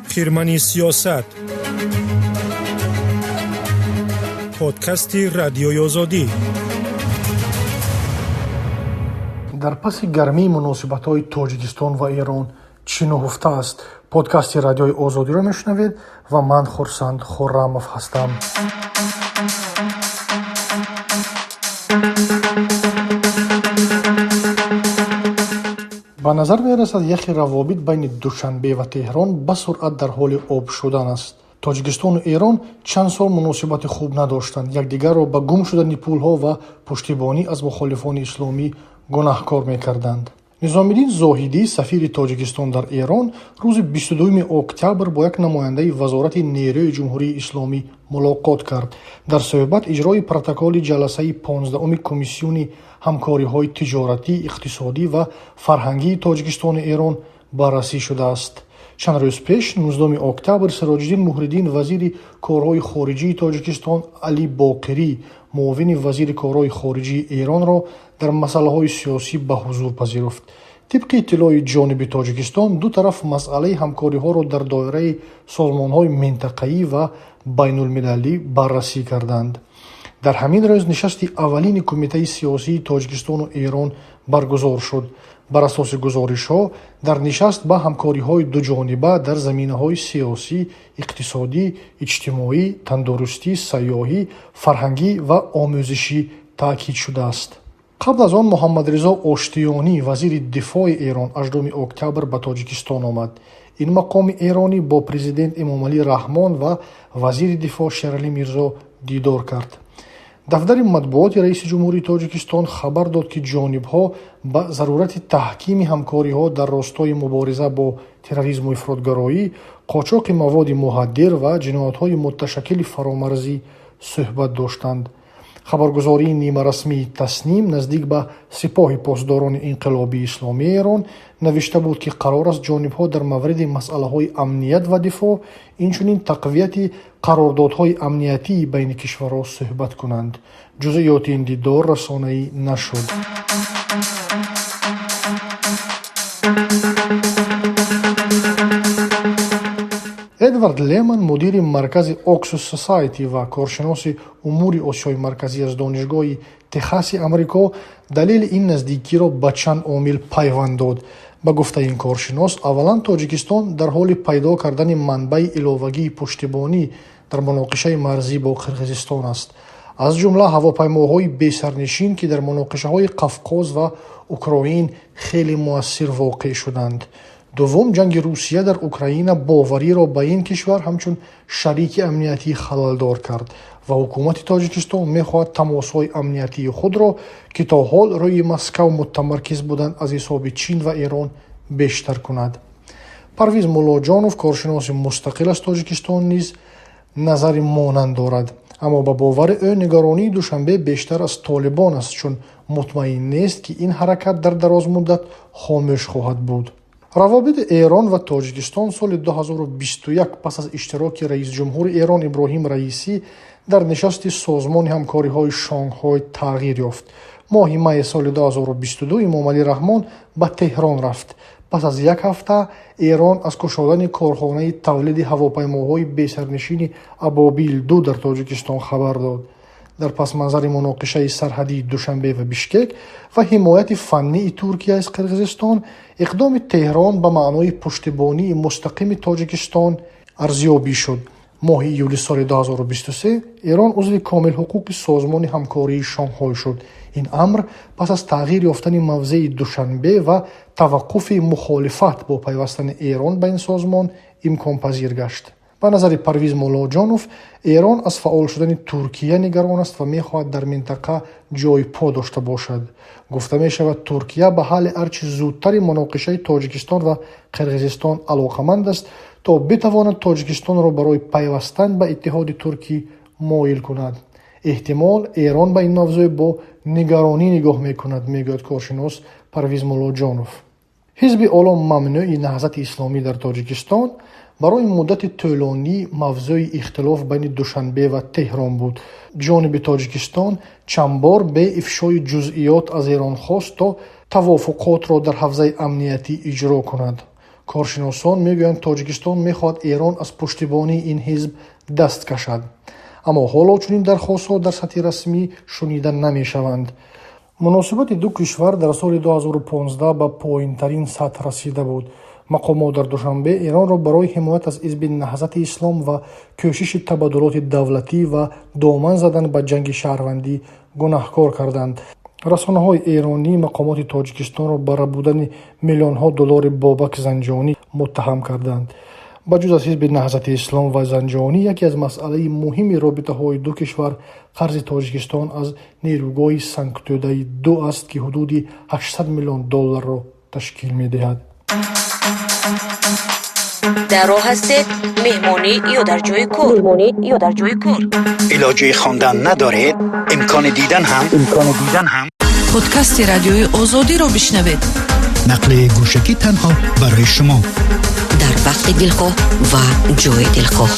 خیرمنی سیاست پادکستی رادیوی آزادی. در پس گرمی مناسبت‌های تاجیکستان و ایران چی نهفته است؟ پادکست رادیوی آزادی را میشنوید و من خورسند خورمов هستم. به نظر می‌رسد یخی روابط بین دوشنبه و تهران به سرعت در حال آب شدن است. تاجیکستان و ایران چند سال مناسبت خوب نداشتند. یکدیگر را به گم شدن پول‌ها و پشتیبانی از مخالفان اسلامی گناهکار می‌کردند. نظامالدین زاهدی سفیر تاجیکستان در ایران روز 22 اکتبر با یک نماینده وزارت نیروی جمهوری اسلامی ملاقات کرد. در صحبت اجرای پروتکل جلسه 15 کمیسیون همکاری‌های تجارتی، اقتصادی و فرهنگی تاجیکستان و ایران بررسی شده است. چند روز پیش 19 اکتبر سراج‌الدین محردین وزیر کارهای خارجی تاجیکستان، علی باقری معاون وزیر کارهای خارجی ایران را در مسائل سیاسی به حضور پذیرفت. طبق اطلاع جانب تاجیکستان دو طرف مسئله همکاری‌ها را در دایره سازمان‌های منطقه‌ای و بین‌المللی بررسی کردند. در همین روز نشست اولین کمیته سیاسی تاجیکستان و ایران برگزار شد. بر اساس گزارش‌ها در نشست به همکاری‌های دو جانبه در زمینه‌های سیاسی، اقتصادی، اجتماعی، تندرستی، سیاحی، فرهنگی و آموزشی تاکید شده است. قبل از آن محمد رضا آشتیانی وزیر دفاع ایران 18 اکتبر به تاجیکستان آمد. این مقام ایرانی با پرزیدنت امامعلی رحمان و وزیر دفاع شیرعلی میرزا دیدار کرد. دفتر مطبوعات رئیس جمهوری تاجیکستان خبر داد که جانب‌ها به ضرورت تحکیم همکاری‌ها در راستای مبارزه با تروریسم و افراط‌گرایی، قاچاق مواد مخدر و جنایت‌های متشکل فرامرزی صحبت داشتند. خبرگزاری نیمه رسمی تصنیم نزدیک به سپاه پاسداران انقلابی اسلامی ایران نوشته بود که قرار است جانب‌ها در مورد مسئله‌های امنیت و دفاع، اینچنین تقویت قراردادهای امنیتی بین کشورها صحبت کنند. جزئیات این دیدار رسانه‌ای نشد. ادوارد لیمن مدیر مرکز اکسوس سوسایتی و کارشناس امور آسیای مرکزی از دانشگاه تخاس آمریکا دلیل این نزدیکی را به چند عامل پیوند داد. به گفته این کارشناس، اولا تاجیکستان در حال پیدا کردن منبع علاوگی پشتیبانی در مناقشه مرزی با قرقیزستان است، از جمله هواپیماهای بی سرنشین که در مناقشه‌های قفقاز و اوکراین خیلی مؤثر واقع شدند. دوم، جنگ روسیه در اوکراین باوری را به این کشور همچون شریک امنیتی خلل‌دار کرد و حکومت تاجیکستان می‌خواهد تماس‌های امنیتی خود را که تا حال روی مسکو متمرکز بودند از حساب چین و ایران بیشتر کند. پرویز مولاجانوف کارشناس مستقل از تاجیکستان نیز نظر مانند دارد، اما به باور او نگرانی دوشنبه بیشتر از طالبان است، چون مطمئن نیست که این حرکت در دراز مدت خاموش خواهد بود. روابط ایران و تاجیکستان سال 2021 پس از اشتراک رئیس جمهور ایران ابراهیم رئیسی در نشست سازمان همکاری‌های شانگهای تغییر یافت. ماه می سال 2022 امامعلی رحمان به تهران رفت. پس از یک هفته ایران از گشادن کارخانه تولید هواپیماهای بی سرنشین ابابیل 2 در تاجیکستان خبر داد. در پس منظر مناقشه سرحدی دوشنبه و بیشکک و حمایت فنی ترکیه از قرقیزستان، اقدام تهران به معنای پشتیبانی مستقیم تاجیکستان ارزیابی شد. ماه ایول سال 2023 ایران عضو کامل حقوق سازمان همکاری شانگهای شد. این امر پس از تغییر یافتن موضع دوشنبه و توقف مخالفت با پیوستن ایران به این سازمان امکان پذیر گشت. به نظر پرویز مولاجانوف، ایران از فعال شدن ترکیه نگران است و می‌خواهد در منطقه جای پا داشته باشد. گفته می‌شود ترکیه به حل هرچه زودتر مناقشه تاجیکستان و قرقیزستان علاقه‌مند است تا بتواند تاجیکستان را برای پیوستن به اتحاد ترکی مایل کند. احتمال ایران به این موضوع با نگرانی نگاه می‌کند، میگوید کارشناس پرویز مولاجانوف. حزب عالم ممنوع نهضت اسلامی در تاجیکستان برای مدت طولانی موضوع اختلاف بین دوشنبه و تهران بود. جانب تاجیکستان چند بار به افشای جزئیات از ایران خواست تا توافقات را در حوزه امنیتی اجرا کند. کارشناسان میگویند تاجیکستان میخواهد ایران از پشتیبانی این حزب دست کشد، اما حالا چنین درخواست‌ها در سطح رسمی شنیده نمیشوند. مناسبت دو کشور در سال 2015 به پایین‌ترین سطح رسیده بود. مقامات در دوشنبه ایران را برای حمایت از حزب نهضت اسلام و کوشش تبادلات دولتی و دامن زدن به جنگ شهروندی گناهکار کردند. رسانه‌های ایرانی مقامات تاجیکستان را بر بودن میلیون‌ها دلار بابک زنجانی متهم کردند. بجز از حزب نهضت اسلام و زنجانی، یکی از مسائل مهم رابطه‌های دو کشور قرض تاجیکستان از نیروگاه سنگ‌توده 2 است که حدود 800 میلیون دلار را تشکیل می‌دهد. در راه هستید مهمانی یا در جای کار علاج خواندن ندارید، امکان دیدن هم پادکست رادیوی آزادی رو بشنوید. نقل گوشکی تنها برای شما در وقت دلخواه و جای دلخواه.